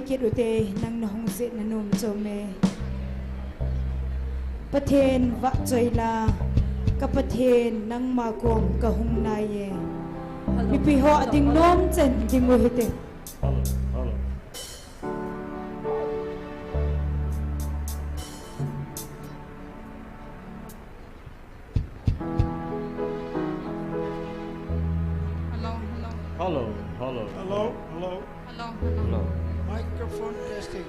กิดอุเตนังนหงเสนนุมโจเมประเทศวะจอยลากับประเทศนังมากรมกับหงนายเยมีปีหัวดิ่งน้อมเจนดิ่งมือหิเตHello. Microphone testing.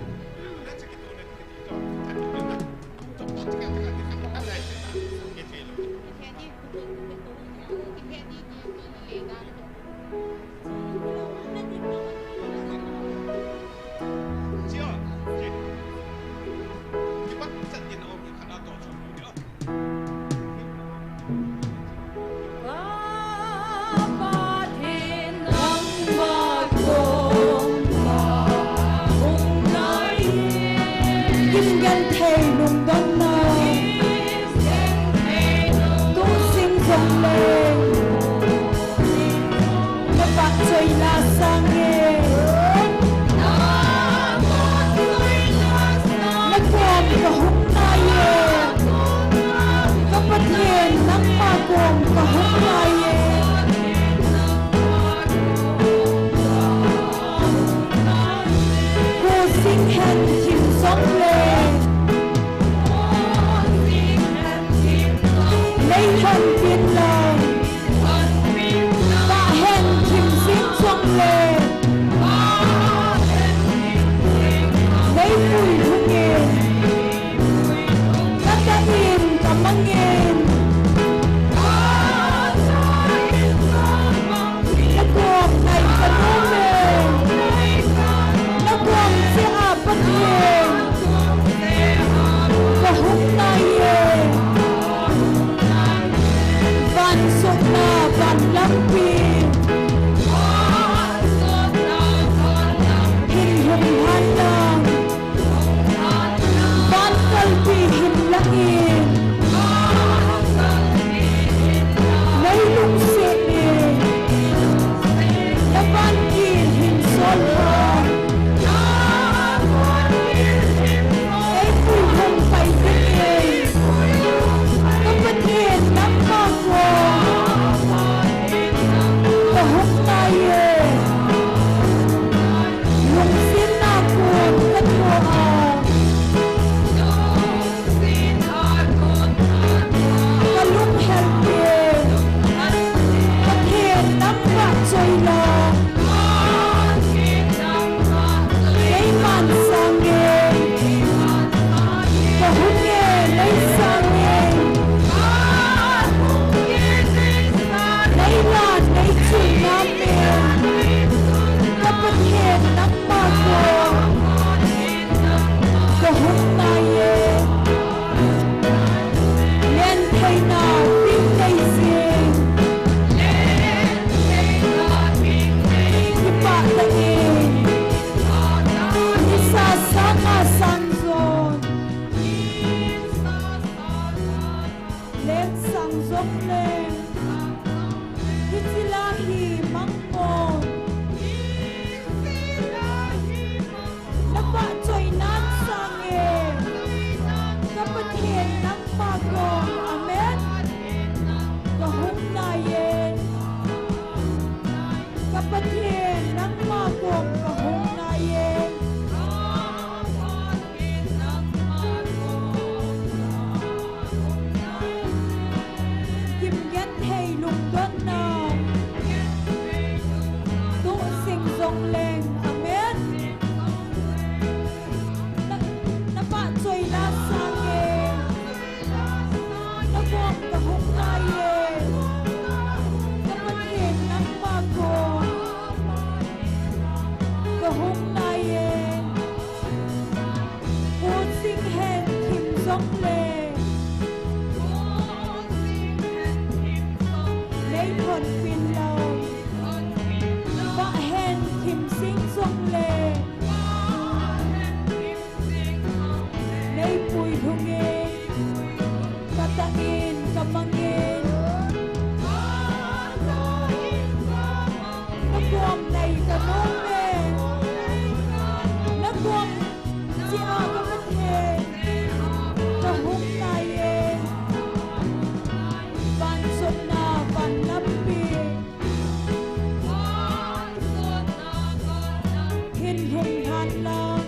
กวมที่อากประเทศกะหุงนายเองบ้านสุดนาบ้านลำปีหินหุงทานลาง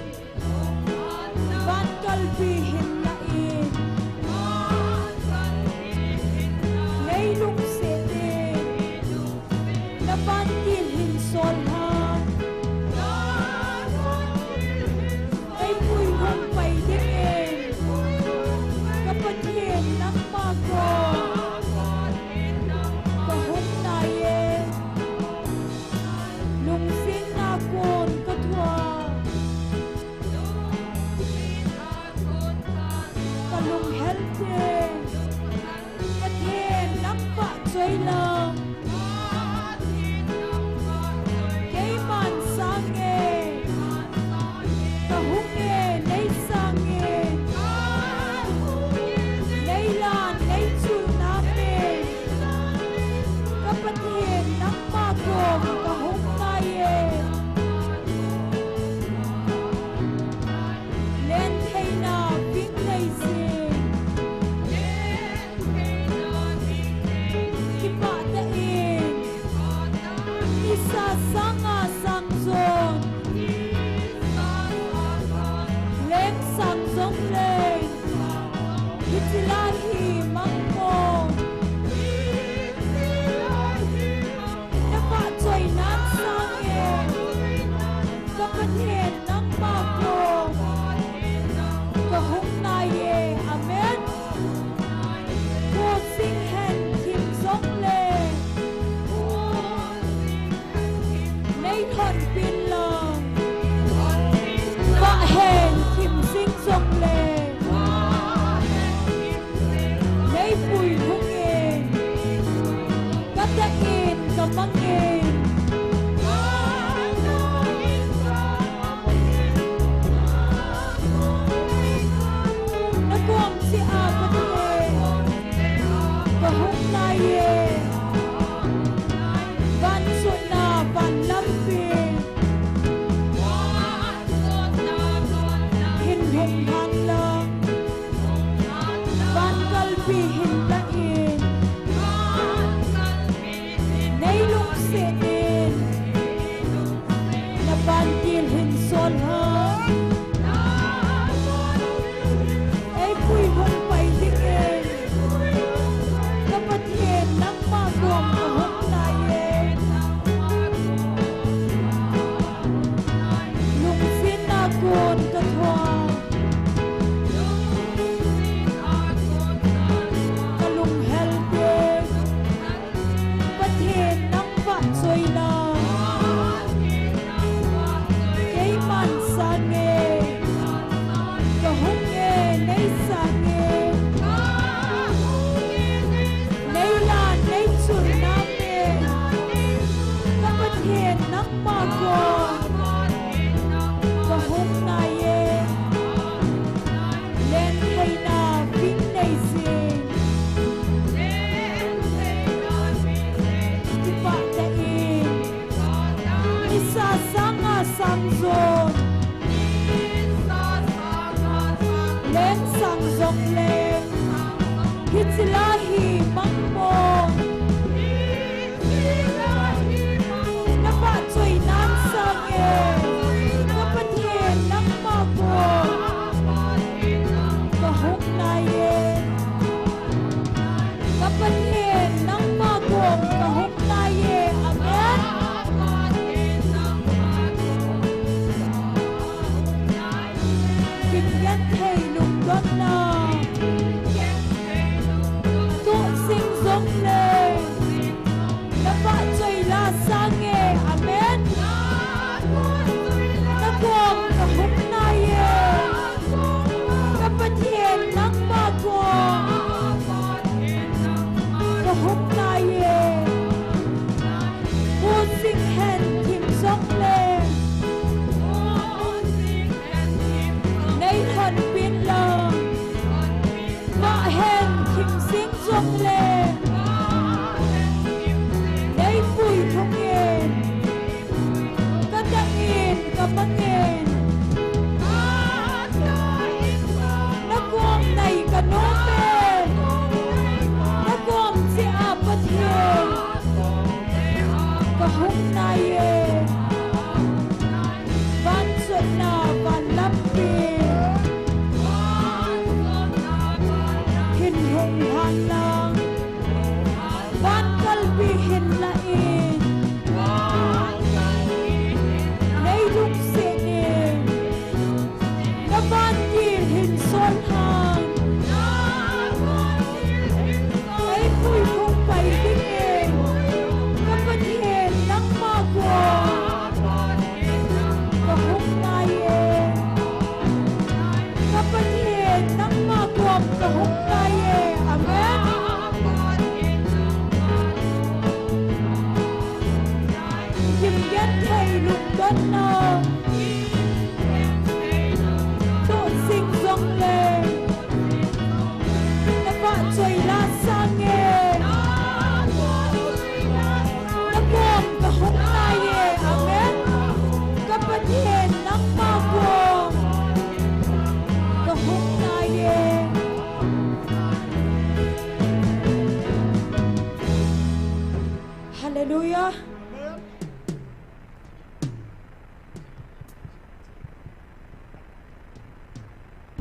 บ้านกัลปีหินละอีในลุงเสดีและบ้านกินหินโซนหาไอ้ปุยหุงไปได้เองกับประเทศนักมาโกกะหุงนายเองลุงเสียงนาโกนก็ทัวกะลุงเฮลเจประเทศนักปะช่วยเลิงเกยมันสังเงกะหุงเงในสังเงในลานในจุน้ำเมกับประเทศนักมาโกกะหุงนายเองเล่นให้นาวิ่งในเสียงที่ปะตะเองนิสาสังอาสังโซนเล็กสังสงเลงพิจิลาหีมังโมนักปะช่วยนักสังเองกับประเทศนักมาโกกะหุงนายเองอาเมนโคสิงแห่งทิมสงเลในทนปินลงบะแห่งทิมสิงสงเลในปุยหุงเองกัตตะเอนกะมังเองนักกวมสิอาประเทศกะหุงนายเองบ้านสุนาบ้านลำปี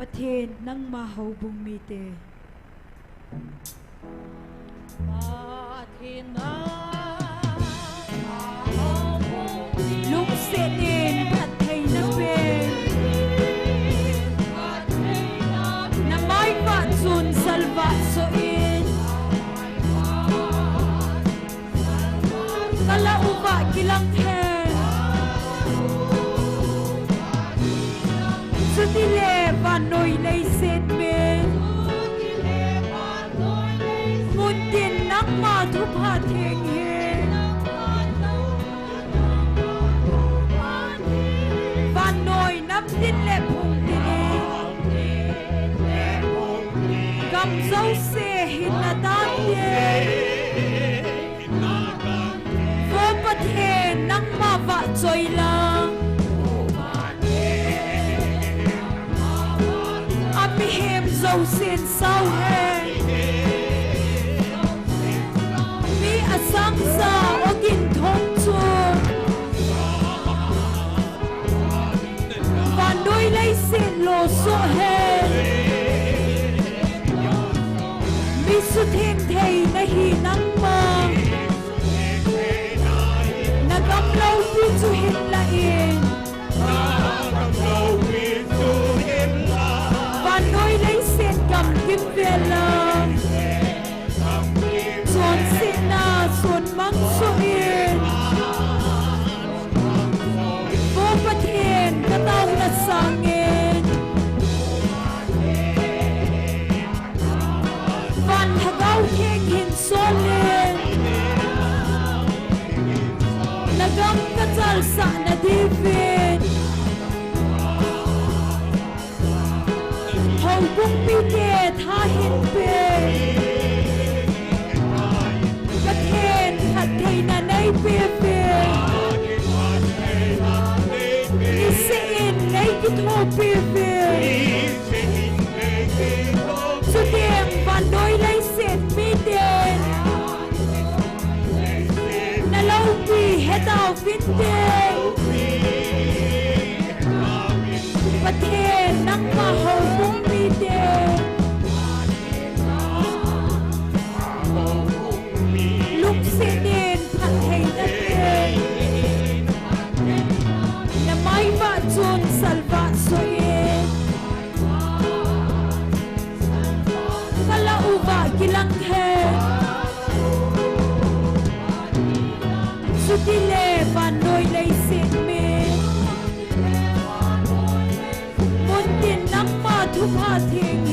ประเทศนั่งมาเฮาบุงมีเตลุกเสดเองผัดไทยนะเบงน้ำไม้ฝาดซุนสัลวะโซอินกะละอุบะกิลังแทนสุดิเลบานอยในเซนเมนมุนดินนักมาทุพาเทงเฮบานอยนับดินและพุงดินกำเจ้าเสหินนาดานเยโฟประเทศนักมาวะจอยลามีเฮมเจ้าเสียนเศร้าแห่งมีอสังสาอกินทงจูวันด้วยไลเสียนโลโซแห่งมีสุเทนเทยนหีนังมานักำเล่าที่จูเห็นละเองน้อยได้เสียนกำกินเวลาส่วนเสนาส่วนมังสวินโบประเทศกระเต้าหน้าสังเงนวันทะเก้าเข่งหินโซเลนนักำกระจัลสะนาดีเวนบุ้งปีเกท่าเห็นเป็นกระเทนหัดไทยนาในเปียเป็นนิสอินในกิโทเปียเป็นสุดเดียงวันโดยไลเซนมีเดนนาเลาปีเฮดาวฟินเดนประเทศนักมาเฮาบุ้งลุกเสดเนผัดไทยนักเองน้ำไม้ฝาดซุนสัลวะโซเอนกะละอุบะกิลังแทสุดิเลบานโดยไลเซนเมมุนดินนักมาทุพาเทงเฮ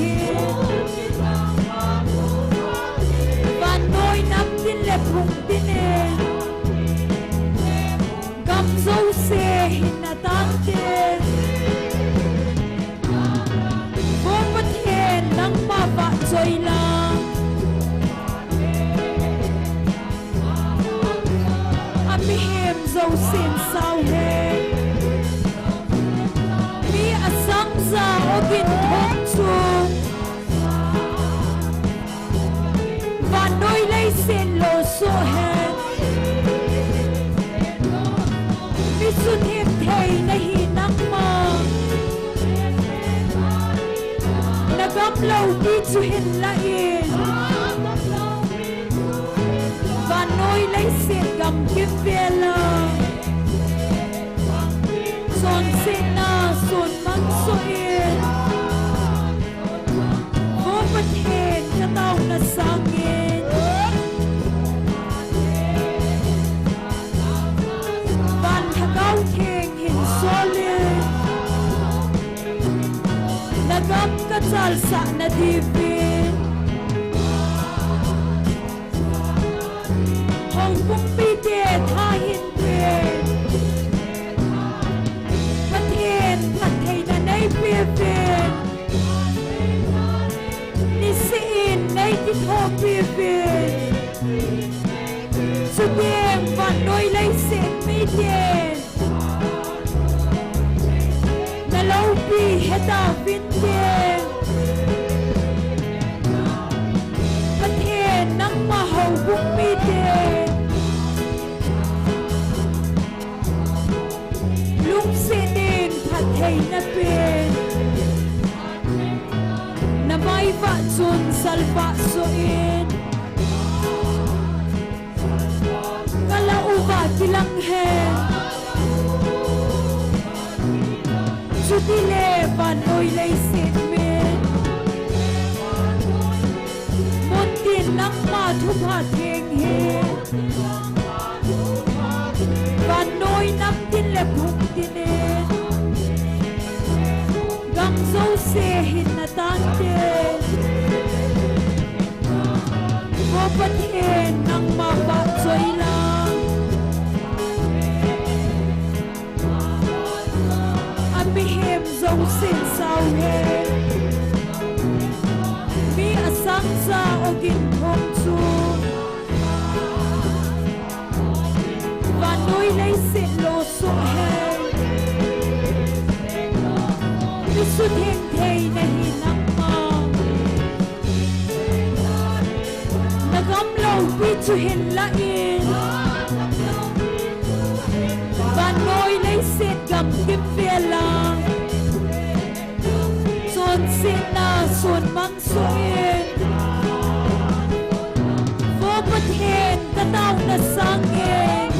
บานโดยนับดินและพุงดินเองกำเจ้าเสหินนาตันเดนโบประเทศนักมาบะจอยลาอามีเฮมเจ้าเสียนเศร้าเฮมีอสังสาอกินทงจูวันโดยไลเซนโลโซแฮมิสุเทมเทยในหีนักมานักำเล่าที่จูเห็นละเองวันโดยไลเซนกำกินเวลาส่วนเสนาส่วนมังสวินโบประเทศกระเต้าหน้าสังเงนวันทะเก้าเข่งหินโซเลนนักำกระจัลสะนาดีเวนห้องบุ้งปีเดท่าหินเป็นประเทศผัดไทยนาในเปียเป็นนิสอินในกิโทเปียเป็นสุดเดียงวันโดยไลเซนมีเดนนาเลาปีเฮดาฟินเดนประเทศนักมาเฮาบุ้งมีเดนลุงเสดเนผัดไทยนาเป็น ngay vạ chun salva so in ngala uva kilang he chuti le van oi lei sit min mon tin nang ma thu pha theng he van noi nam tin le phung tin e gang zo se hin na tan te vô bất hên nang ma ba choi lang ami hem zo sin sao he mi asang sa ogin hong chu và nuôi lấy sự lô số he mi su thiên thầy na hi nang ma na gam lâu vi chu hin la in và nuôi lấy sự gam kim về lang son sin na son mang so in vô bất hên ta tao na sang in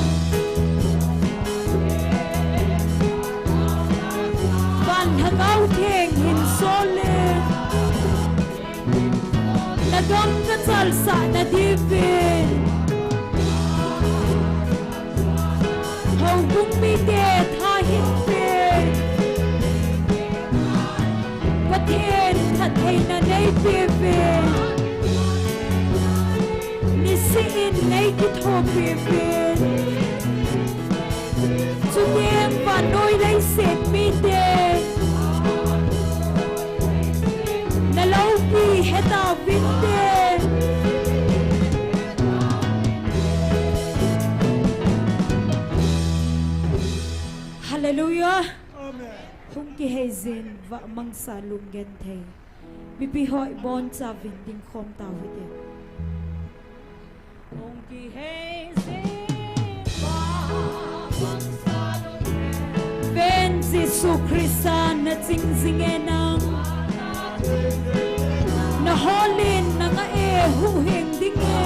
hagaw theng hin solin nagam ka salsa na divin hau bung mi te tha hin pe pathen that thei na nei pe pe ni si in nei ki tho pe pe chu em và đôi lấy sệt mi te lâu vì hết tao biết tên Hallelujah không kỳ hay zin và mang sa lung gen thầy vì bị hỏi bon cha vinh đình khom tao với thế không kỳ hay zin và mang sa lung gen bên Giêsu Christ na chinh chinh enang na holin na nga e hu heng ding e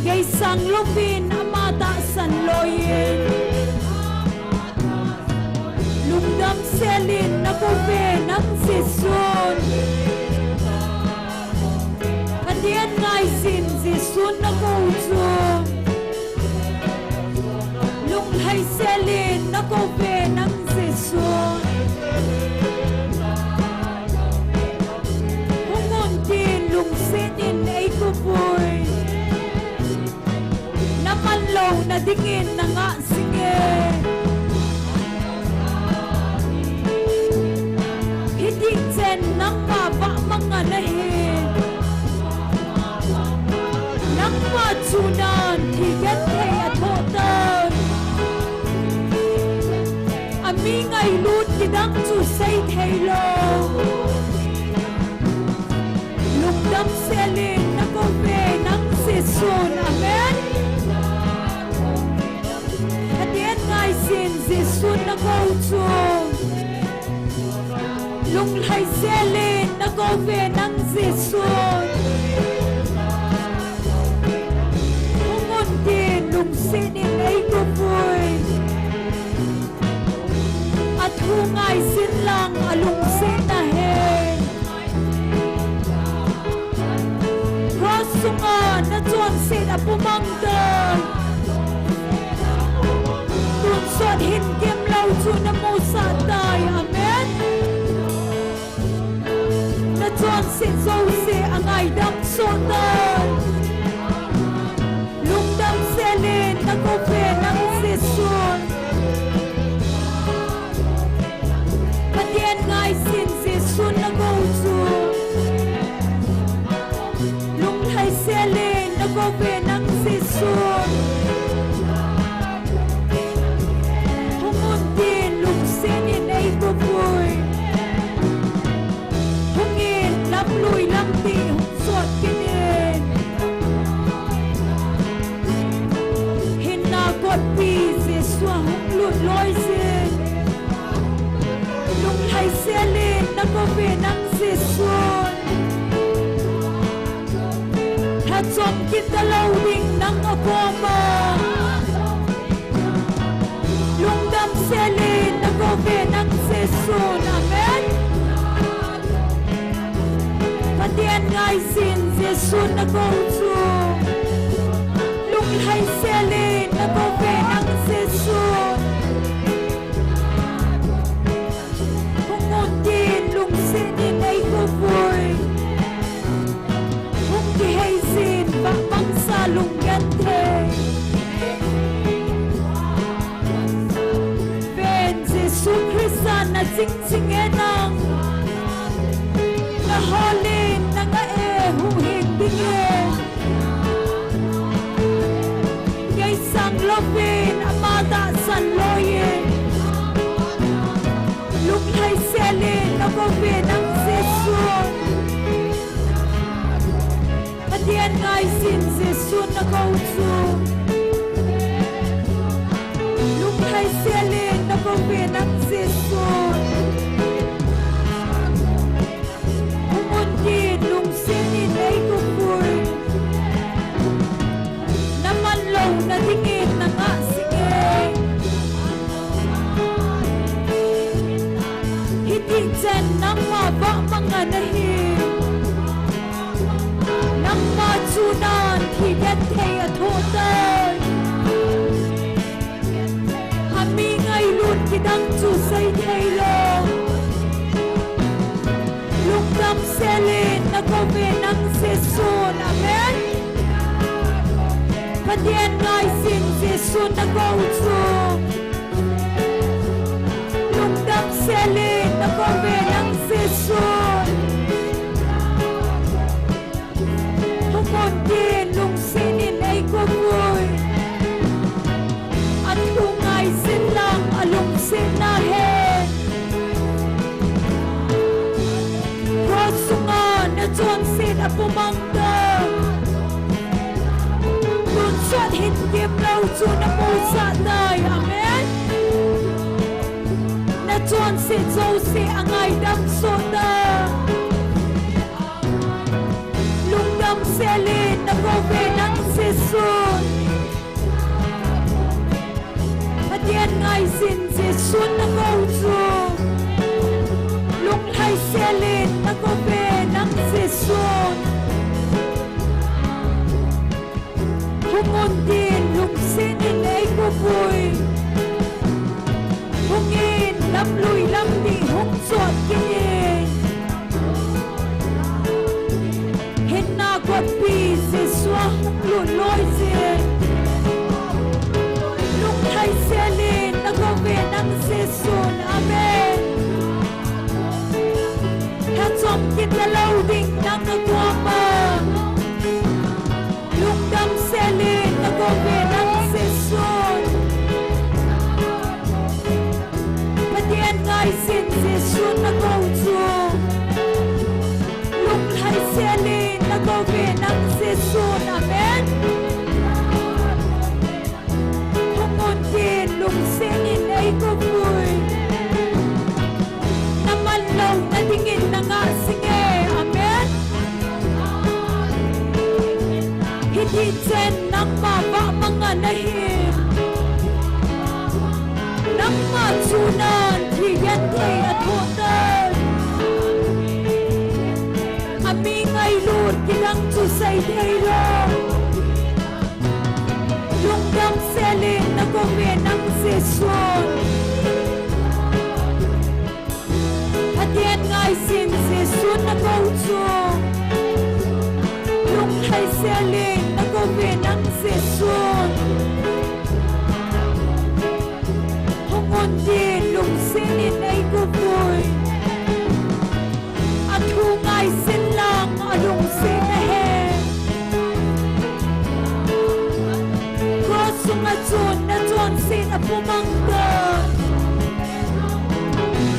gay sang lupin amata san loyin lungdam selin na ko ve nang sisun adian ngai sin sisun na ko chu lung hai selin na ko ve nang sisun in ay kupoy namanlaw na dingin na nga sige hindi chen nang maba mga nahin nang matsunan higat kay atotan aming ay lut kidang susay taylo lungdam selin na ko ve nang sisun amen hadien ngai sin sisun na ko chu lung lai selin na ko ve nang sisun hungon din lung sinin ay ko puy at hungay sin lang alung sin na hen sunga na chuan sin a pumangdan tun sot hin kem lau chu na mo sa tai amen na chuan sin zo se angai dam so tan lung dam se len na ko pe nang se sun patien ngai sin se sun na go chu hay selin na ko ve nang sisun hungun din lung sinin ay buboy hungin lapluy lampi hung sot kinin hinagot pi siswa hung lut loy sin lung hay selin selin na ko ve nang sisun ha chom kita loading nang apoma lungdam selin na ko ve nang sisun amen patian ngai sin sisun na ko chu lung hai selin na ko ve nang sisun lung sinin ay kuboy kung dihay sin bakbang sa lunggante Ben Jesu Krista na sing-singenang naholin na nga huhing bingin ngay sang lopin amata sa loyin lukhay selin na kopi ng sisun patian ngay sin sisun na kautsu lukhay selin na kopi ng sisun umundin lung sinin ay kupoy namanlaw na tingin na nga sige Hitigsan ng maba mga nahim ng matsunan higat kay atotan hamingay lun kitang susay kailong lungdam selin na kome ng sesun amen patian ngay sin sesun na kautsu lungdam selin na kome ng sesun humundin lung sinin ay kuboy at hungay silang alung sinahin Rosungan na Johnson at pumanggang Lunsot hindim lauso na pusa day amen na Johnson Josie ang ay damsota lungdam selin na kobe ng sesun patian ngay sin sesun na kauso lunghay selin na kobe ng sesun humundin lung sinin ay kuboy hungin lamluy lamdi hungsot kinin hinagwat pi siswa hungluloy sin lunghay selin na kobe ng sesun amen hatsom kita loading ng nagwapa lungdam selin na kobe ng sesun patian ngay sin sesun na kautsu lunghay selin na kobe ng sesun amen humundin lung sinin ay kuboy namanlaw na tingin na nga sige amen hititsen ng maba mga nahim ng matsunan hiyante at hotan amingay lur kilang susay daylong lungdam selin na kome ng sesun patian ngay sin sesun na kautsu lunghay selin na kome ng sesun humundin lung sinin ay kuboy at hungay silang alung sinahin Rosungatsun na Johnson na pumanggan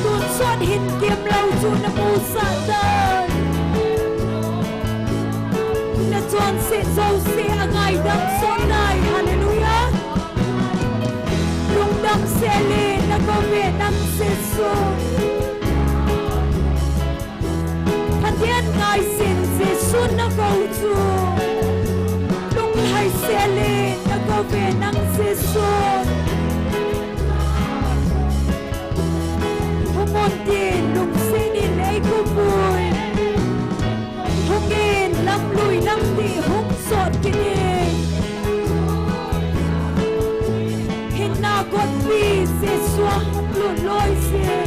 Tunsot hindim lauso na musatan na Johnson Josie ang ay damsonay hallelujah lungdam selin na kobe ng sesun luồn lôi xe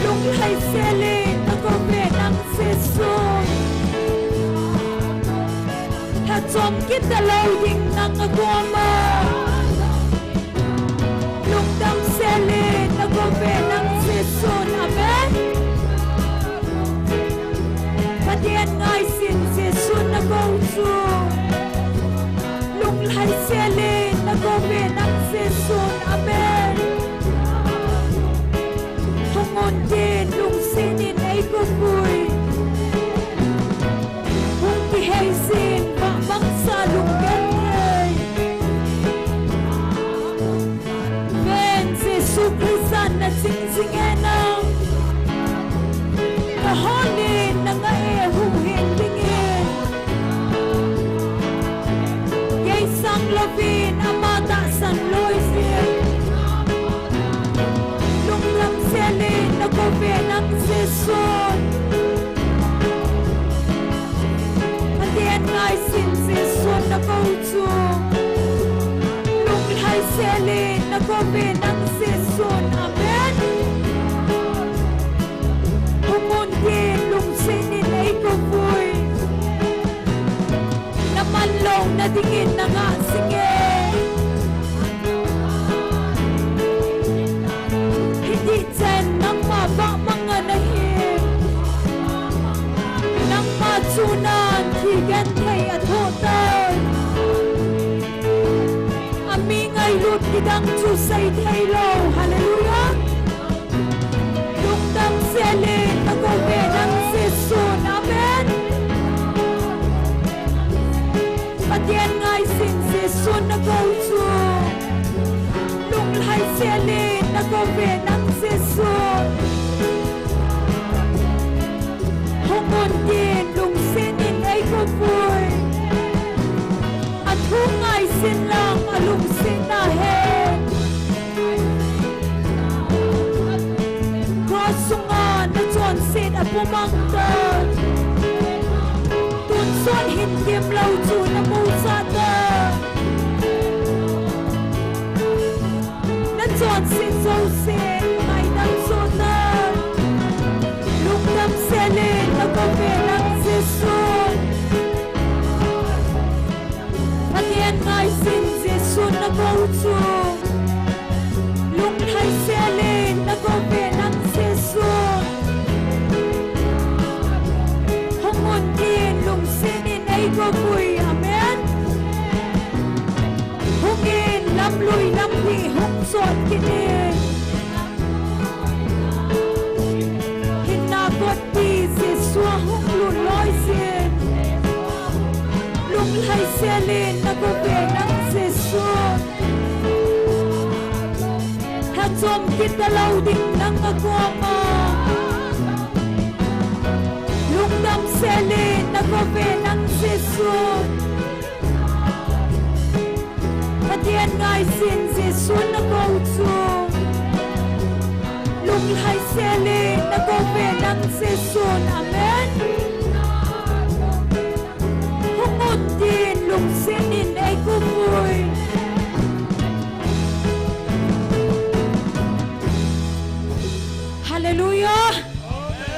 lúc hay xe lên nó có về nắng xe xuânถ้าจมคิดแต่เรายิ่งนั่งกลัวมาลุงดำเซเลนแล้วก็เวนังเซซุนอาเมนประเดียนง่ายสินเซซุนแล้วก็จูลุงไหลเซเลนแล้วก็เวนังเซซุนอาเมนทุกคนเดินลุงเซนินไอ้ก็คุยที่ให้สินบังสาลุงกันเลยเวนเซซุคริสตันนะจริงจริงเอ็นังแต่ฮอลลีนังเอหูเห็นจริงเอ็นยัยสังลบินอามาตาสันลอยเสียลุงลำเซลินแล้วก็เวนังเซซุนง่ายสิ้นเสียส่วนนักเอาจูลุงให้เซลินนักเอาเป็นนักเสียส่วนอาเมนทุกคนเย็นลุงเซนินไอ้ก็ฟุยน้ำมันลงนาดิ่งนักอาสิงเอฮิดิเจนนักมาบ้ามังเงินเฮนักมาจูนันที่กันให้อโทษเตยอามีไงลุดที่ดังจูใส่ไทยโลฮาเลลูยาลุงดังเซเลนตะโกเวดังเซซูนอาเมนประเดียนไงสินเซซูนตะโกจูลุงไหเซเลนตะโกเวดังเซซูนทุกคนเย็นลุงเซนินไอ้ก็ฟุยอันทุกไงสินลังอลุงสินนาเฮขอสุงานนะจวนสินอปุมังเตตุนส่วนหินเยี่ยมเราจูนมูซาเตนะจวนสินโซเซไงนังโซเตลุงดำเซเลนแล้วก็เวนังเซซูนพันเย็นไงสินเซซูนแล้วก็จูลุงให้เซเลนแล้วก็เวนังเซซูนห้องมันเย็นลุงเซนินไอ้ก็คุยอาเมนห้องเย็นลำลุยลำพีห้องสวดกินเองกดตีเสียสัวห้องลุนลอยเสียลุงไหเสียเลนนักก็เวนังเสียสัวถ้าจมคิดแต่เราดิ่งนังก็กลัวมาลุงดำเสียเลนนักก็เวนังเสียสัวถ้าเทียนไงสินเสียสัวนักก็จูลุงให้เซเลนนักก็เวนังเซซูนอาเมนห้องมุดดินลุงเซนินไอ้กุฟุยฮาเลลูยา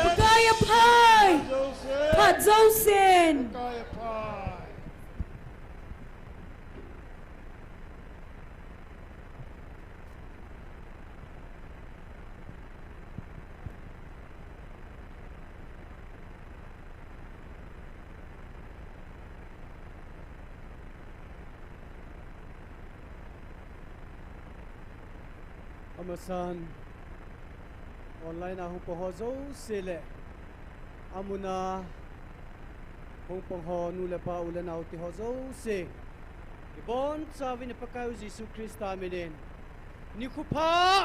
พระกายพายพระเจ้าเซนAmasan online ahong pohozo sile amuna hong pongho nula pa ulan au ti hozo se ibon sa vin pakayo Jesu Krista minin ni kupa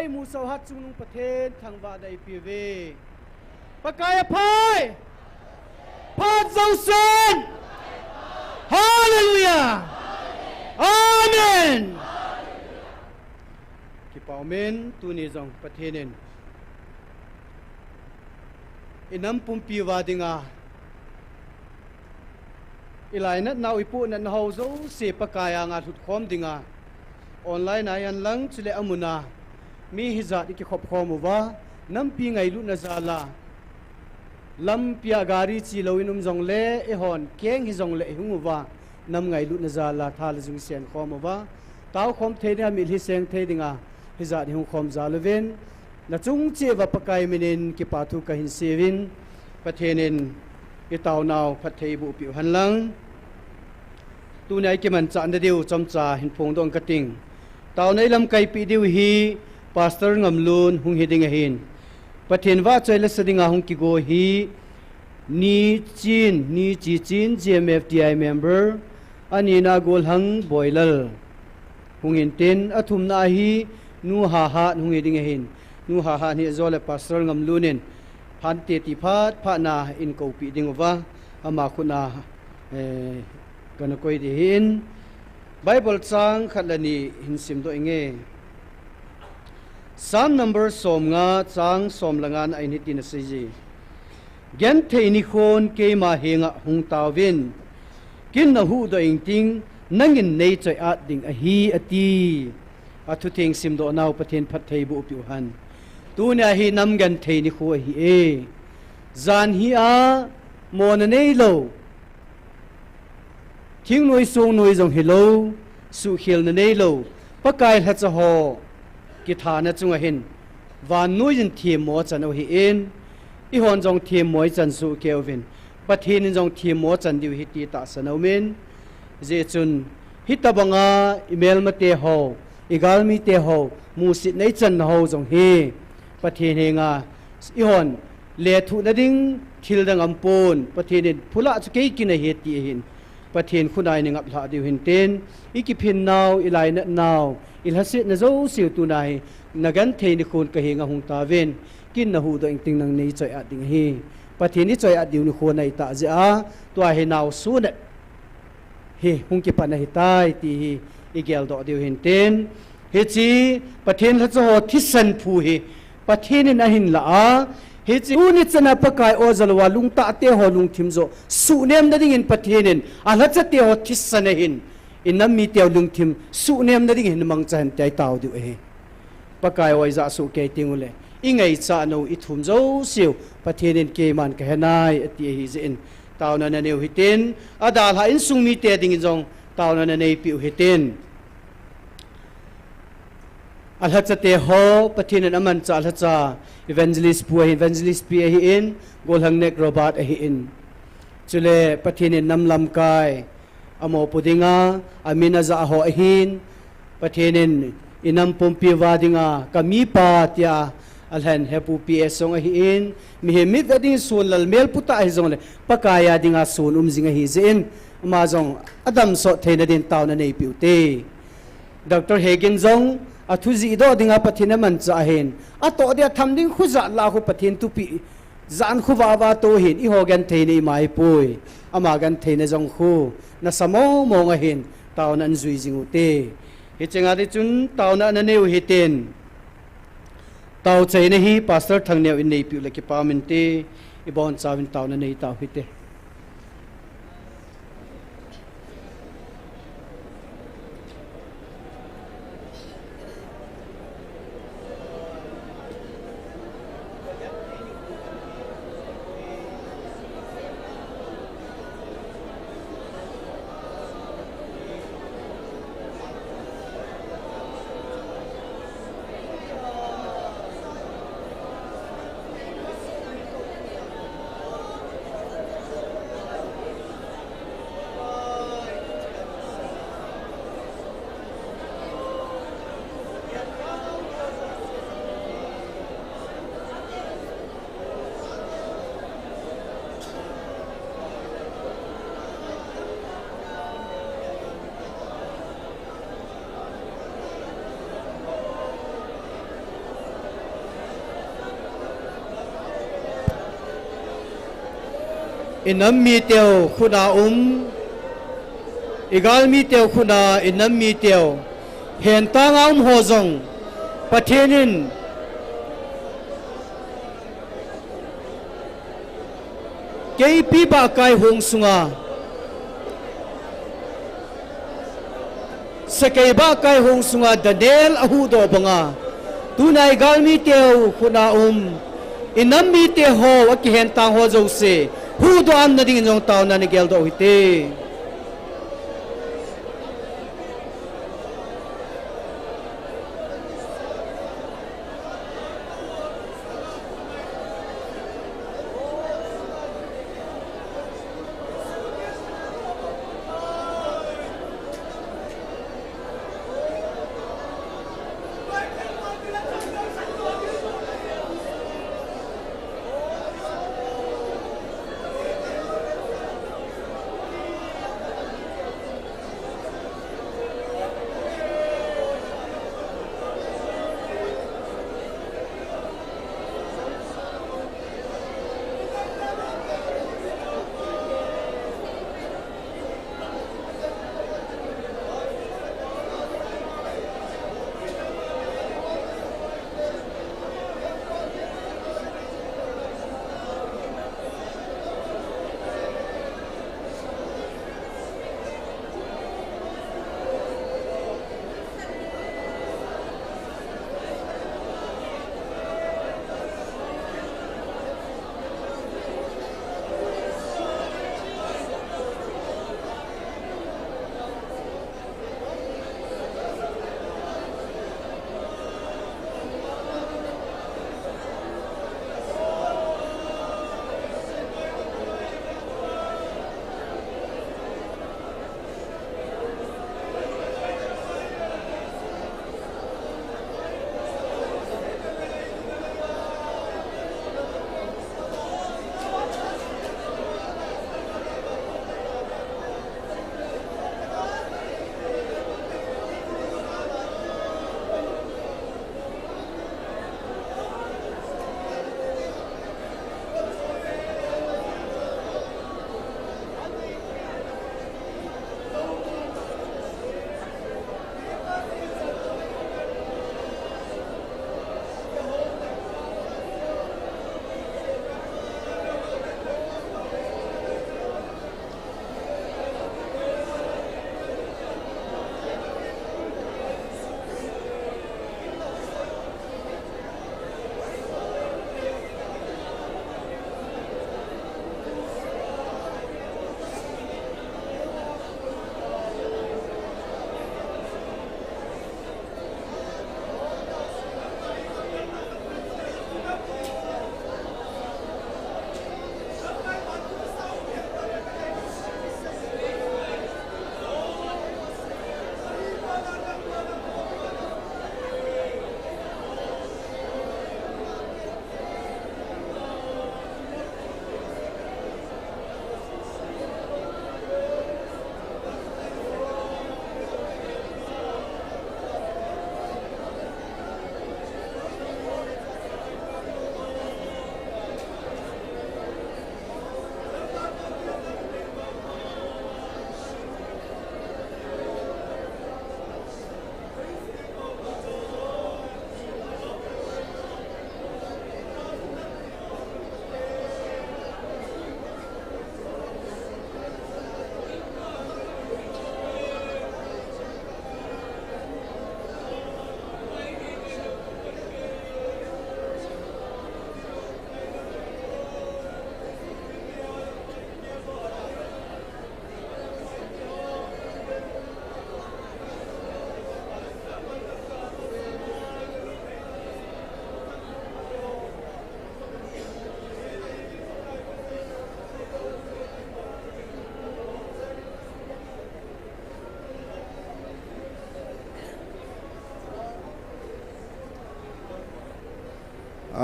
ai mu sau hat chung nung pathen thangwa dai pive pakaya phai phat zau sen hallelujah amen Amen tu ni zong pathenin inam pumpi wadinga ilainat nau ipu nan hauzo se pakaya nga thut khom dinga online na yan lang chile amuna mi hizat iki khop khomuwa nampi ngai lu na zala lampia gari chi loinum jong le e hon keng hi jong le hunguwa nam ngai lu na zala thal jung sian khomuwa taw khom theida mi hi seng theidinga hizat hi hung khom zalven na chung che wa pakai minin ki pathu ka hin sevin pathenin i taw naw phathei bu pi han lang tu nai ke man chan de deu chom cha hin phong dong ka ting taw nei lam kai pi deu hi pastor ngam lun hung heding a hin pathen wa choi la sadinga hung ki go hi ni chi chin GMFDI member ani na gol hang boiler hung in ten athum na hi nu ha hung heding a hin nu ha ni zole pastor ngam lunin phan te ti phat pha na in ko pi ding wa ama khuna kana koi di hin bible chang khalani hin sim do inge psalm number som nga chang som langan ai ni tin se ji gen the ni khon ke ma henga hung tawin kin na hu do ing ting nangin nei chai at ding a hi ati athu thing sim do naw pathen phat thei bu pi han tu na hi nam gan thei ni kho hi e zan hi a mon nei lo thing noi song noi jong hello su khel na nei lo pakai ha cha ho ki tha na chunga hin van noi jin thi mo chan o hi in i hon jong thi moi chan su kelvin pathin jong thi mo chan diu hi ti ta sanau men je chun hitabanga email ma te ho igal mi te ho mu sit nei chan ho jong hi pathin he nga i hon le thu na ding thil dang ampon pathin phula chu ke kin a he ti hin pathin khunai ni ngap la diu hin ten ikiphin naw ilai na naw ilhasit na zo siu tu nai nagan thei ni khun ka he nga hung ta ven kin na hu do ing ting nang nei choi a ding hi pathin ni choi a diu ni khon nai ta ja a to he naw su na he hung ki pa na hi tai ti hi igel do diu hin ten he chi pathin la cho thisan phu hi pathin ni na hin la a he chi uni chana pakai ozalwa lung ta te ho lung thim zo su nem na ding in pathinin a la cha te ho thisana hin inam mi te lung thim su nem na ding hin mang chan tai taw du e pakai oi za su ke tingule ingai cha no i thum zo siu pathinin ke man ka hanai ati hi zin taw na na neu hitin adal ha in sung mi te ding jong taw na na nei piu hitin alhacha te ho pathinan aman cha alhacha evangelist pi hi in golhang nek robot hi in chule pathinin namlam kai amo pudinga amina za ho hin pathinin inam pompi wadinga kami pa tia alhan hepu ps song hi in mi he mit ading sun lal mel puta hi zong le pakaya dinga sun zinga hi zin ma zong adam so theina din taw na nei piute dr hegen zong athuzi do dinga pathina man cha hen ato dia thamding khuza la khu pathin tu pi zan khu wa to hin i hogan theini mai pui ama gan theina jong khu na samo mo nga hin taw nan zui jingu te hi chenga de chun taw na na neu hiten taw chei na hi pastor thang neu in nei pi le ki pamin te i bon chawin taw na nei taw hite inam mi teo khuna igal mi teo khuna inam mi teo hen ta ngam ho jong pathenin kei pi ba kai hong sunga Sakay ba kay hong sunga Daniel ahudo banga. Tunay galmi teo kuna inam mi te ho akihen tang ho zo se. Hudo am na ding jong tao na ni geldo hite.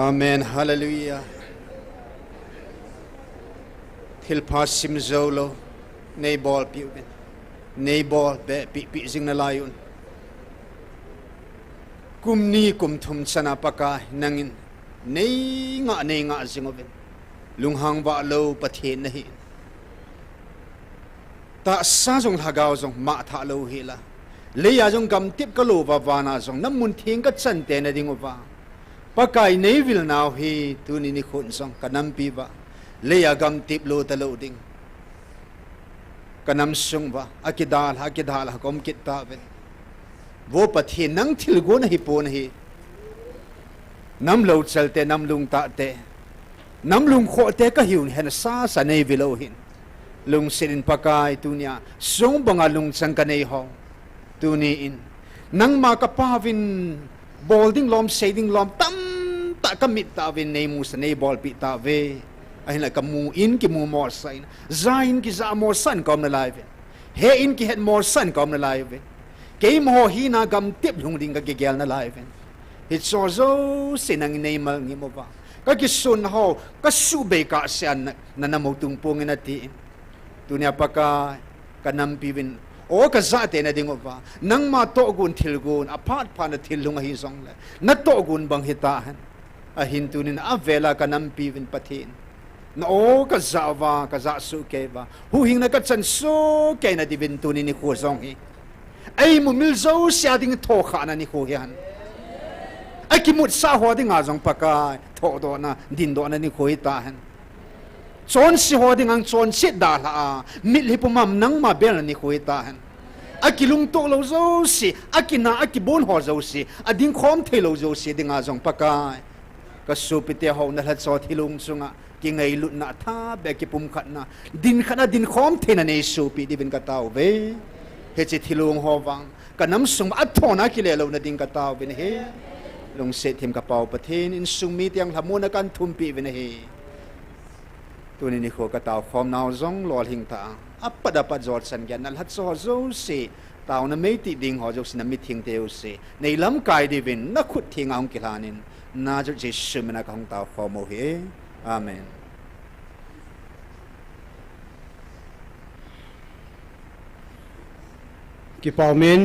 Amen. Hallelujah. Hilpasim zolo. Naybol piubin. Naybol be pi zing na layon. Kumni kumtum sana paka nangin. Nay nga zingobin. Lunghang ba lo pathin na hi. Ta sa jong hagaw jong ma tha lo hila. Leya jong gam tip ka lo ba wana jong namun thing ka chan te na ding ba. Pakai nei vil now hi tu ni khun song kanam pi ba. Leya gam tip lo ta lo ding. Kanam sung ba akidal hakom kit ta ben. wo pathin nang thil gun hi pon hi nam lo chalte nam lung ta te nam lung kho te ka hiun hen sa nei vilo hin lung sirin pakai tunia song banga lung chang ka nei ho tuni in nang ma ka pavin bolding lom shading lom tam ta ka mit ta vin nei mu sa nei bol pi ta ve ai la ka mu in ki mu mo sain zain ki za mo san kom na live he in ki het mo san kom na live ke mo hi na gam tip lung ding ka gegel na live it so zo sinang nei mal ngi mo ba ka ki sun ho ka su be ka sian na na mo tung pong na ti tunia paka kanam pivin o ka za te na ding ba nang ma to gun thil gun apart pa na thil lung hi song le na to gun bang hita han a hin tunin a vela kanam pivin pathin na o ka za wa ka za su ke ba hu hing na ka chan so ke na divin tunin ni khu song hi ai mu mil zo sia ding tho kha na ni khu hian ai ki mut sa ho ding a jong paka tho do na din do na ni khu hi ta han chon si ho ding ang chon sit da la mil hi pumam nang ma bel ni khu hi ta han akilung to lo zo si akina akibon ho zo si ading khom thelo zo si ding a jong paka ka su pite ho na la cho thilung sunga ki ngai lut na tha be ki pum khat na din khana din khom thena nei su pi di bin ka taw ve he chi thilung ho wang ka nam sum a thona ki le lo na ding ka taw bin he long se thim ka pau pathin in sum mi tiang hlamuna kan thum pi bin he tunin ni kho ka taw khom naw zong lol hing ta apada pa jor san gyan nal hat so zo se taw na mei ti ding ho jo sin mi thing teu se nei lam kai di bin na khut thing ang ki lanin na jo je shumna ka hong taw khom mo he amen ki paumin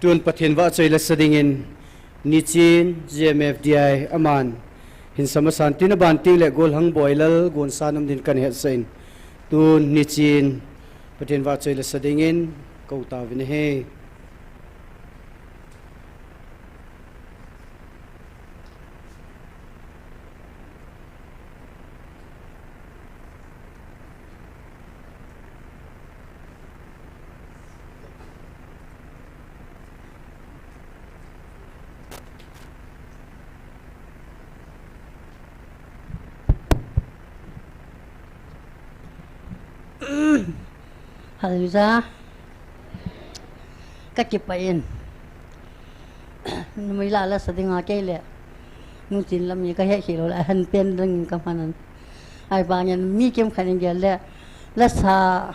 tun pathin wa chei la sadingin ni chin GMFDI aman hin samasan tin ban ti le gol hang boilal gon sanam din kan he sein tun ni chin pathin wa chei la sadingin ko ta vin he Hallelujah. Kakipain. May lala sa tinga kele. Nung sinlam niya kaya hilo la hanpen lang yung kamanan. Ay banyan mi kim kanin gele. Lasa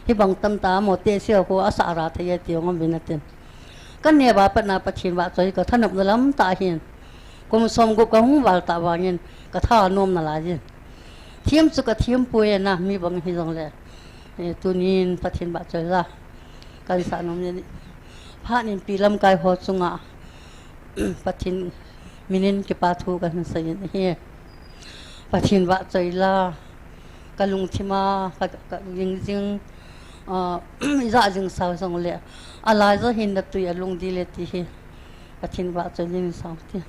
hibang tamta mo te siya ko asa arata ya tiyo ng binatin. Kanya ba pa napachin ba so ka tanap na lam tahin. Kung somgo ka hung wal ta banyan ka tha nom na lajin. Thiam su ka thiam puya na mi bang hizong le. Tunin pathin ba chơi ra kali sa nom ni phanin pilam kai ho chunga pathin minin ki pathu kan sa yin he pathin ba chơi la kalung thima ka jing jing za jing sa song le ala za hin da tu ya lung di le ti he pathin ba chơi jing sa ti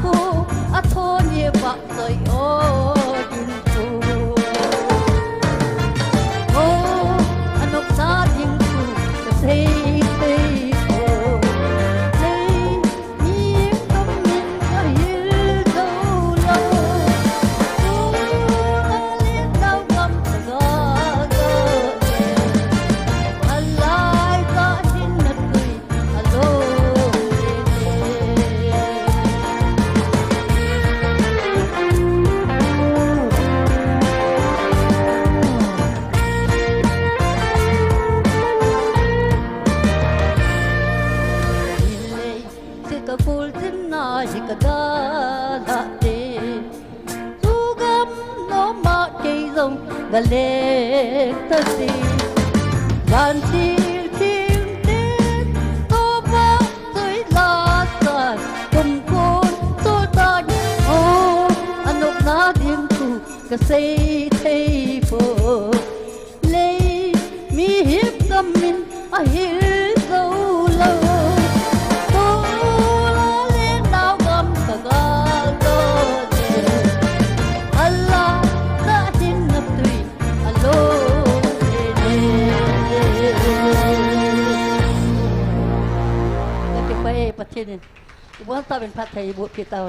phu a tho nie ba soi o din phu o anok sa ding phu ka sei sei o sei mi kom min ka hil do lo o le tao kam ga ga alai ka hin na tui alo ka kul tin na hi ka da la te tu gam no ma ke zong ga le ta si gan ti tim tin to ba tui la sa kum kun to ta o anok na ding tu ka sei thei pho le mi hip kam min a hil zo loประเทศนี้ว่าตาเป็นผัดไทยบุตรพี่เตา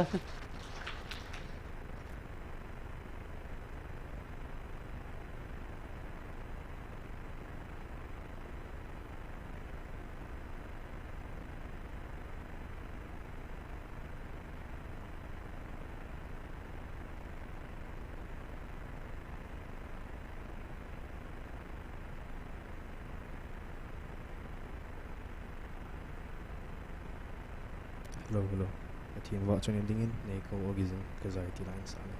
Hello, hello. Atin wa chon dingin nei ko ogizin ka zai ti line sa ne.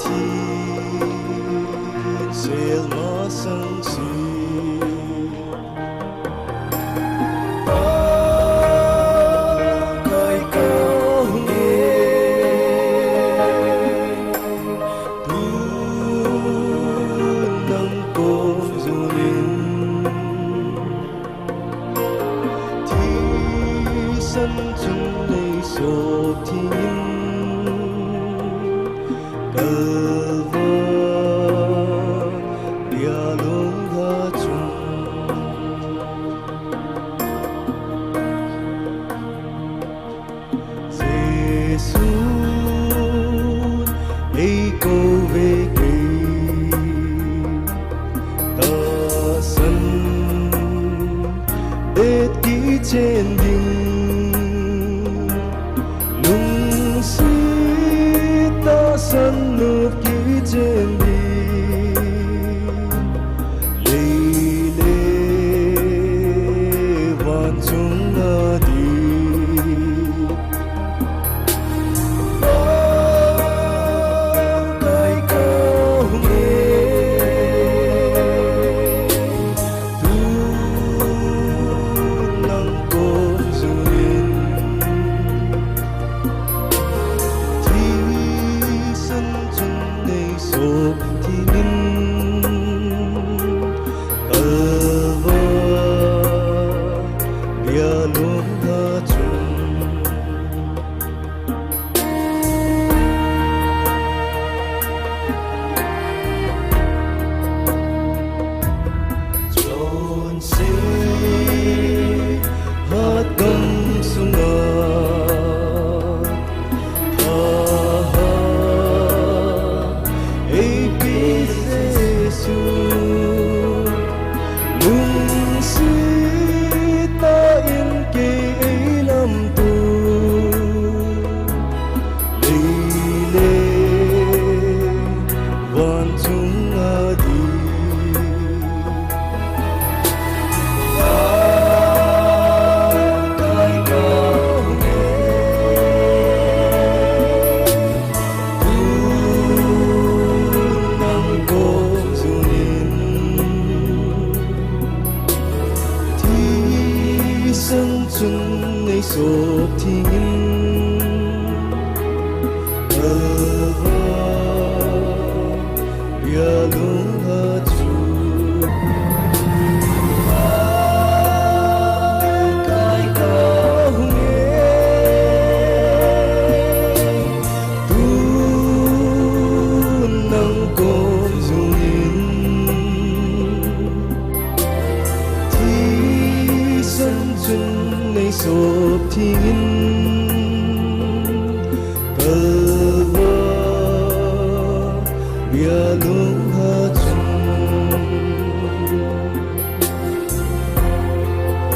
Thiên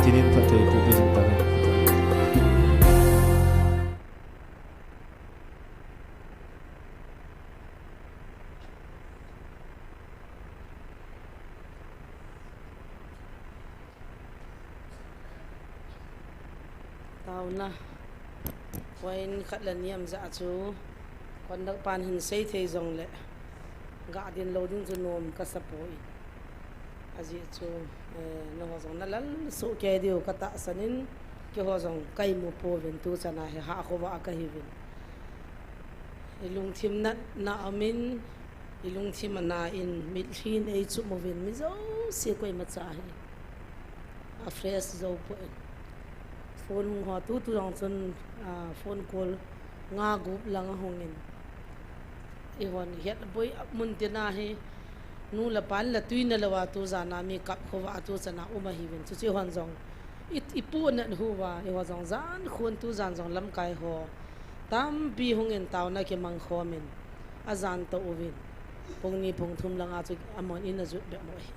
Tinin fatay po isang tangan. Tao na wain khatlan yam za chu kon dak pan hin sei thei zong le ga din loading chu nom ka sapoi aji chu no ho zong nalal su ke dio ka ta sanin ke ho zong kai mu po ven tu chana he ha ko wa ka hi vin ilung thim na amin ilung thim na in mit hin ei chu mo vin mi zo se koi ma cha he a fresh zo po phone ho tu rong chun phone call nga gup lang hongin i hon het boy mun tina he nu la pan la tuina lawa tu zana mi kap khowa tu chana uma hi ven chu chi hon jong ipu na huwa i ho jong zan khun tu zan jong lam kai ho tam bi hongin taw na ke mang khomin azan to ovin pong ni pong thum langa chu amon in azut be moi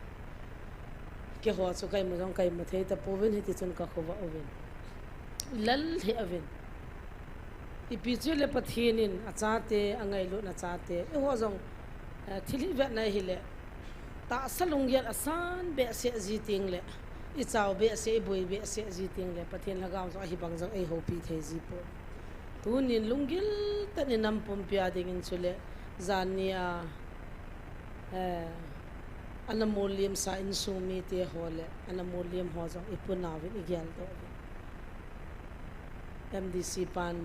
ke ho chu kai mo jong kai mo thei ta povin hi ti chun ka khowa ovin lal he avin ipichule pathinin achate angai lu na chate e ho jong thili vet na hile ta salung yat asan be se ji ting le i chaw be se boi be se ji ting le pathin lagaw so hi bang jang ei ho pi the ji po tunin lungil tani nam pom pia ding in chule zania anamolium sa in sumi te hole anamolium ho jong ipuna wi igyal do MDC pan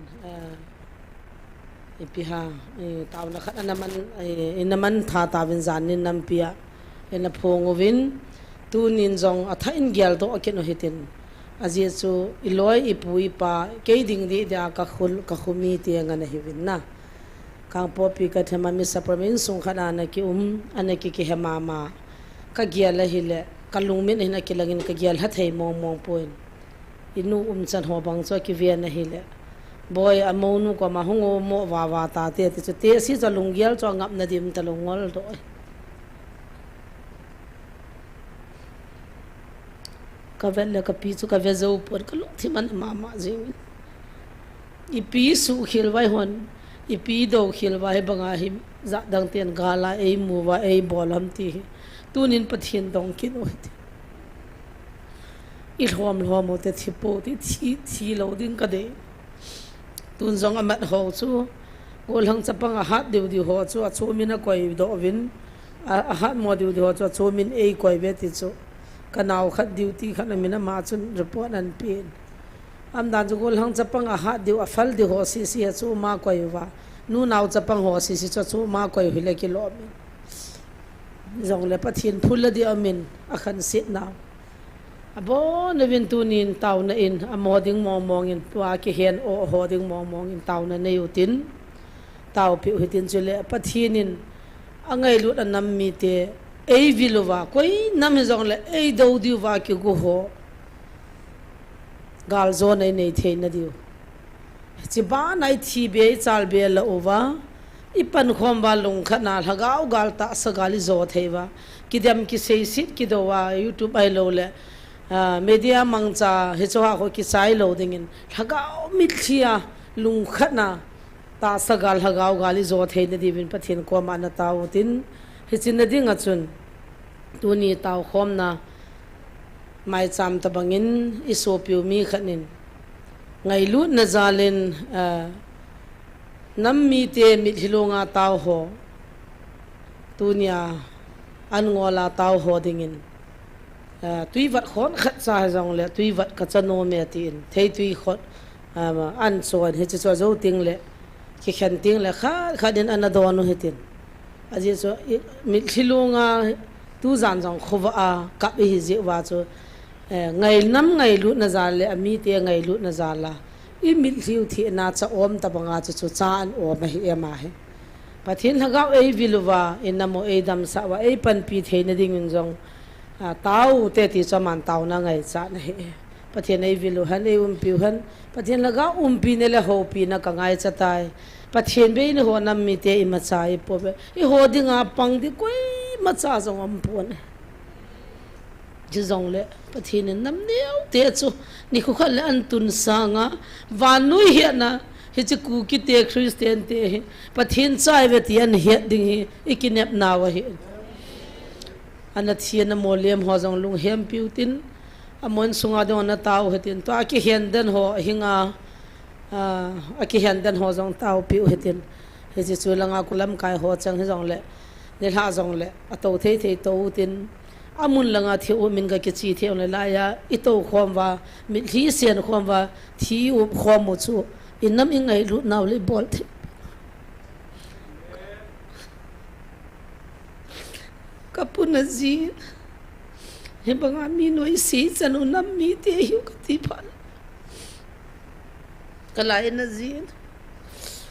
ipiha taw na khat naman inaman tha tawin zanin nampia ena phongovin tunin jong atha in gyal do akeno hitin aji chu iloi ipui pa keiding di da ka khumi ti ngana hivin na kang popi ka thema mi sapramin sung khana na ki anaki ki hemama ka gyal hile kalungmin hina kilangin ka gyal hathei mong poin inu chan ho bang cho ki vian na hile boy amonu ko ma hungo mo wa ta te chu te si cha lungyal cho ngap na dim ta lungol do ka vel ka pi chu ka ve zo por ka lo thi man mama jing i pi su khil wai hon i pi do khil wai banga him za dang ten gala ei mu wa ei bolam ti tunin pathin dong ki no i hlom mo te thipo ti thi lo ding ka de tun zong amat ho chu gol hang chapang a hat diu ho chu a chu min a koi do win a hat mo diu ho chu chu min ei koi ve ti chu kanaw khat diu ti khat min a ma chun report an pin am dan chu gol hang chapang a hat diu a fal di ho si chu ma koi wa nu naw chapang ho si chu ma koi hile ki lo min zong le pathin phul la di amin a khan sit naw abo nevin tunin taw na in amoding mong in tua ki hen o hoding mong in taw na neyutin taw pi hitin chule pathinin angai lut anam mi te ei vilova koi nam jong le ei do diwa ki go ho gal zo nei nei the na diu chi ba nai thi be chal be la ova ipan khom ba lung khana lagaw gal ta sagali zo theiwa kidam ki sei sit ki do wa youtube ai lo le media mangcha hechoha ko ki chai lo dingin lagaw mithia lung khana ta sagal hagaw gali zo theina divin pathin ko mana tawtin hichin ding achun tuni taw khomna mai cham tabangin isopiu mi khanin ngai lut na zalin nam mi te mithilonga taw ho tunia an ngola taw ho dingin tui vat khon khat sa jong le tui vat ka chano me tin thei tui khot an chon he chu zo ting le ki khen ting le kha din anadon hitin aji so mi thilunga tu zan jong khova a ka hi je wa cho ngai nam ngai lu na za le ami te ngai lu na za la I mi liu thi na cha om ta banga chu cha an om hi ema he pathin hagaw ei viluwa inamo ei dam sa wa ei pan pi theina ding jong tau te ti chaman tau na ngai cha na he pathin ei vilu han ei pi han pathin laga pi ne le ho pi na ka ngai cha tai pathin be ni ho nam mi te I ma cha I po be I ho dinga pang di koi ma cha jong am pon ji jong le pathin nam neu te chu ni khu khal an tun sanga vanui hi na hi chu ku ki te Christian te pathin chai ve ti an he ding hi ikinep na wa hi anathia na molem ho jong lung hem piutin amon sunga de na taw hetin to aki hendan ho hinga aki hendan ho jong taw piu hetin he ji chulanga kulam kai ho chang he jong le ne ha jong le ato the the to tin amun langa thi o min ga ki chi the le la ya I to khom wa mi thi sen khom wa thi u khom mu chu inam ingai lu naw le bol the kapuna ji he banga mi noi si chanu nam mi te hu ka ti phal kala ena ji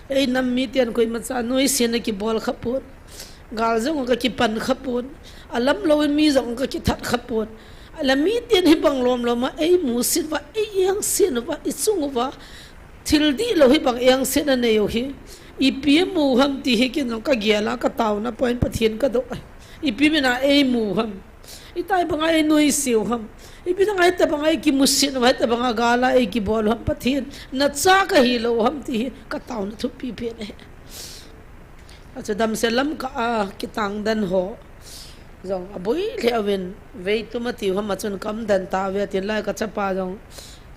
ei nam mi ten koi ma cha noi si na ki bol khapun gal jong ka ki pan khapun alam lo mi jong ka ki that khapun alam mi ten hi bang lom loma ei mu sit wa ei yang sin wa I chung wa thil di lo hi bang yang sin na yo hi I pi mu ham ti hi ki no ka giala ka taw na point pathin ka do I pi me na ei mu ham I tai bang ai noi siu ham I pi na ai ta bang ai ki musin wa ta bang gala ai ki bol ham pathin na cha ka hi lo ham ti ka taw na thu pi pe ne acha dam selam ka ki tang dan ho jong abui le awen ve tu ma ti ham chun kam dan ta ve tin lai ka chapa jong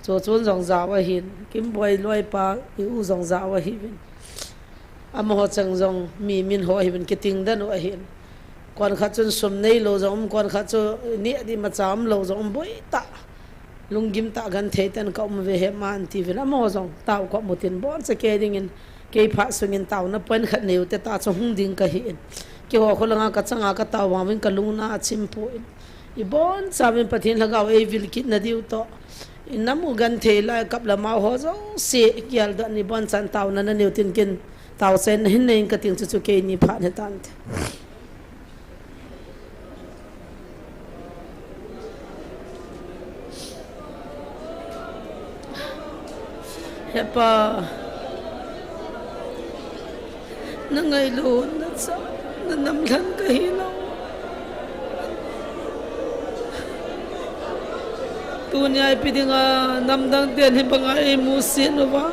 cho chun jong za wa hin kim boy loi pa I u jong za wa hi bin am ho chang jong mi min ho hi bin ki ting dan wa hin kon kha chun som nei lo jong kon kha chu ni di ma cham lo jong boi ta lungim ta gan the tan ka um ve he man ti ve am ho jong taw ko mutin bon se ke ding in ke pha sungin taw na pen khat neu te ta chu hung ding ka hi ki ho kholanga ka changa ka taw wa min ka lungna chim po I bon sabin pathin lagaw ei vil kit na diu to inamu gan the la kap la ma ho zo se kyal da ni bon chan taw na neu tin kin taw sen hin nei ka ting chu ke ni pha ne tan hepa na ngai lo na sa na nam lan ka hilo tunya pidinga nam dang ten he banga e musin wa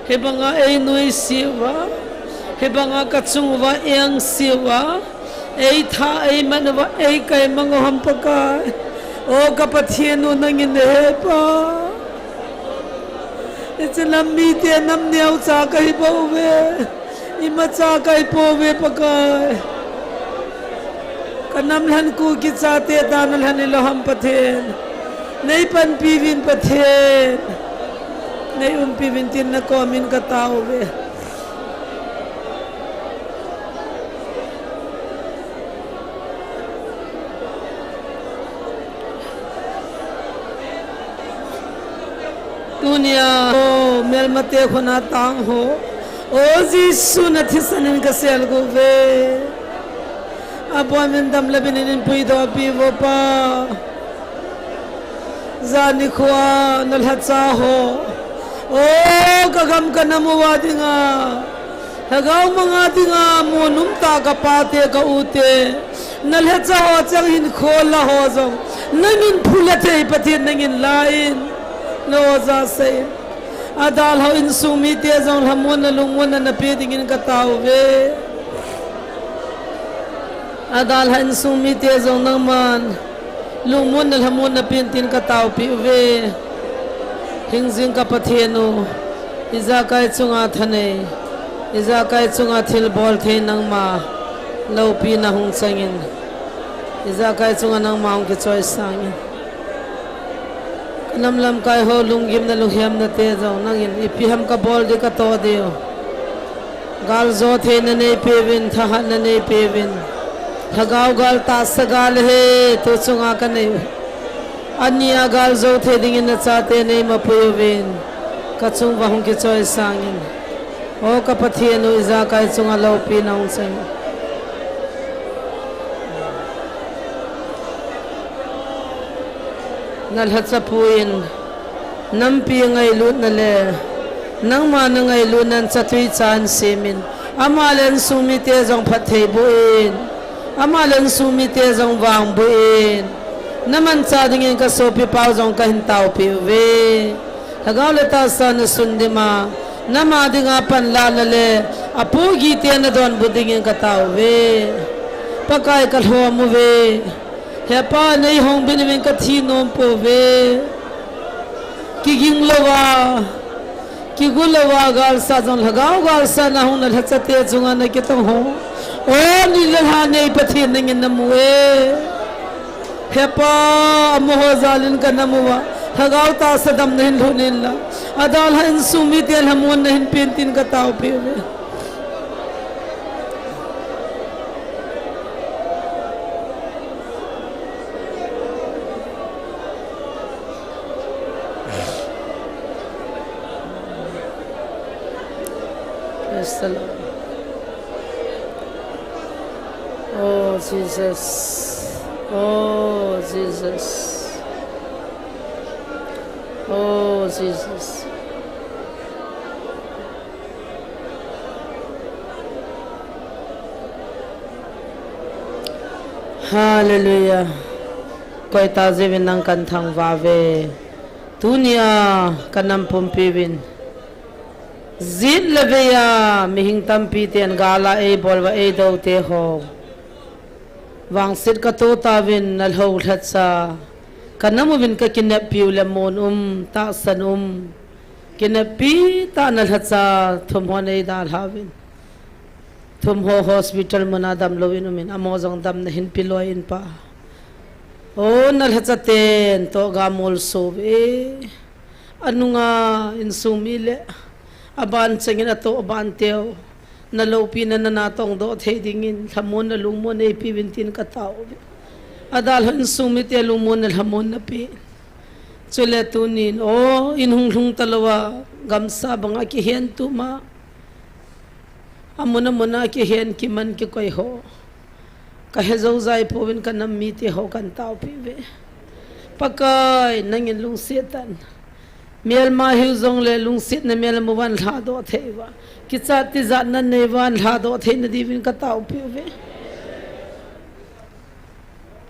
he banga e noi siwa he banga ka chung wa yang siwa e tha e man wa e kai mango ham paka o ka pathienu nangin he pa it's nam mi te nam neu cha kai bo ve ima cha kai po ve pakai kanam lan ku ki cha te danal han lo ham pathen nei pan pi vin pathen nei pi vin tin na ko min ka taw ve dunia ho mel mate khona tang ho o jisu na thisanin ka sel go ve abo men dam labinin pui do pi vo pa zani khwa nal hacha ho o kagam kanamu wadinga hagaw mga dinga monum ta ka pate ka ute nal hacha ho chang hin khola ho jong namin phulate pathin nangin lain no za se adal ho in sumi te jong hamon na lungon na pe dingin ka taw ve adal han sumi te jong nang man lungon na hamon na pintin ka taw pi ve hingzing ka pathenu iza kai chunga thane iza kai chunga thil bol the nang ma lo pi na hung changin iza kai chunga nang ma ki choice sangin lam lam kai ho lunggim na luhiam na te jong nangin ipiham ka bol de ka to deo gal zo the na nei pevin thahat na nei pevin thagau gal ta sagal he to chunga ka nei ania gal zo the ding in cha te nei ma pevin ka chung wa hong ki choi sangin o ka pathian nu iza kai chunga lo pi naung sang nal hat sa puin nam pi ngai lut na le nang ma na ngai lu nan cha thui chan semin amalan sumi te jong phat thei buin amalan sumi te jong wang buin naman cha ding in ka so pi pau jong ka hin tau pi we thagaw le ta san sun de ma nama dinga pan la la le apu gi te na don bu ding in ka tau we pakai ka hlo mu we he pa nei hong bin bin ka thi nom po we ki ging lawa ki gulawa gal sa jong lagaw gal sa na hung na hachate chunga na ki tong ho o ni la ha nei pathin ning in namu e hepa moho zalin ka namuwa lagaw ta sa dam na hin lunin la adal han sumi te hamun na hin pintin ka tao pe Oh Jesus, oh Jesus, oh Jesus. Hallelujah. Koi ta zevin nang kan thang va ve dunia kanam pumpivin zit leveya mihing tampi ten gala e bolwa e do te ho wang sit ka to ta vin nal ho that sa kanamu vin ka kinap piu le mon ta san kinapi ta nal hat sa thum ho nei da havin thum ho hospital mana dam lovin min amozong dam na hin piloi in pa o nal hat sa ten to ga mol so ve anunga in sumile aban chengin ato aban teo na lopi na natong do thedingin thamon na lumon e pi vintin ka tao adal han sumit e lumon na hamon na pi chule tunin o inhung hung talawa gamsa banga ki hen tu ma amuna muna ki hen ki man ki koi ho ka hezo zai povin ka nam mi te ho kan tao pi ve pakai nangin lung setan mel ma hiu zong le lung sit na mel mo wan la do theiwa ki cha ti za na ne wan la do thei na divin ka tau pi ve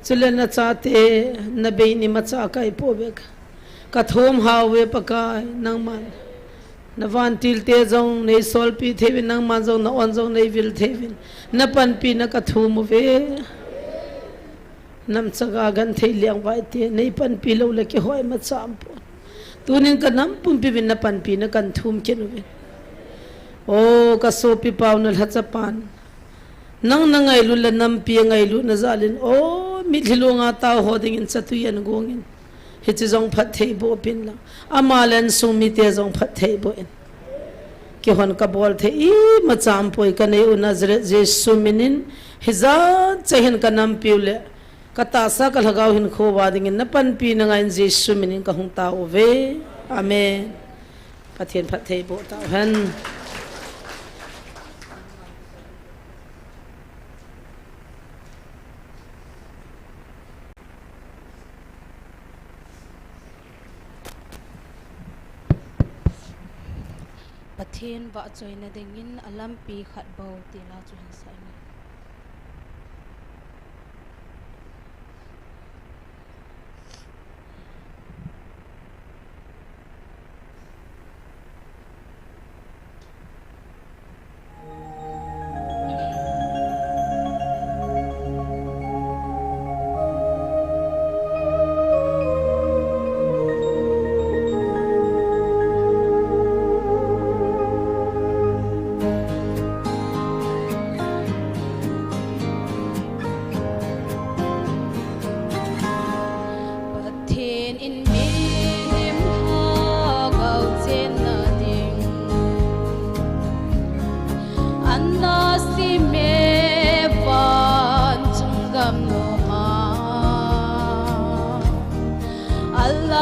chule na cha te na be ni ma cha kai po ve ka thom ha we pakai nang man na van til te zong nei sol pi thevin nang man zong na on zong nei vil thevin na pan pi na ka thum ve nam chaga gan thei liang vai te nei pan pi lo le ki hoi ma cham po tunin ka nam pumpi vin na panpi na kan thum kenuvin o ka sopi paw na hachapan nang nangai lu la nam pi ngai lu na zalin o mi thilo nga ta hoding in chatuyan gongin hichi jong phat thei bo pin la amalan sumi te jong phat thei bo in ki hon ka bol the i macham poi ka nei u nazret jesu minin hiza chahin ka nam piule kata sa ka lagaw hin kho wading na pan pi na ngain jesu minin ka hung ta ve amen pathian phat thei bo ta han pathian ba choina dingin alam pi khat bo ti la chu han sai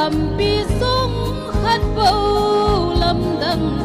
kam pi sung khat bo lam dang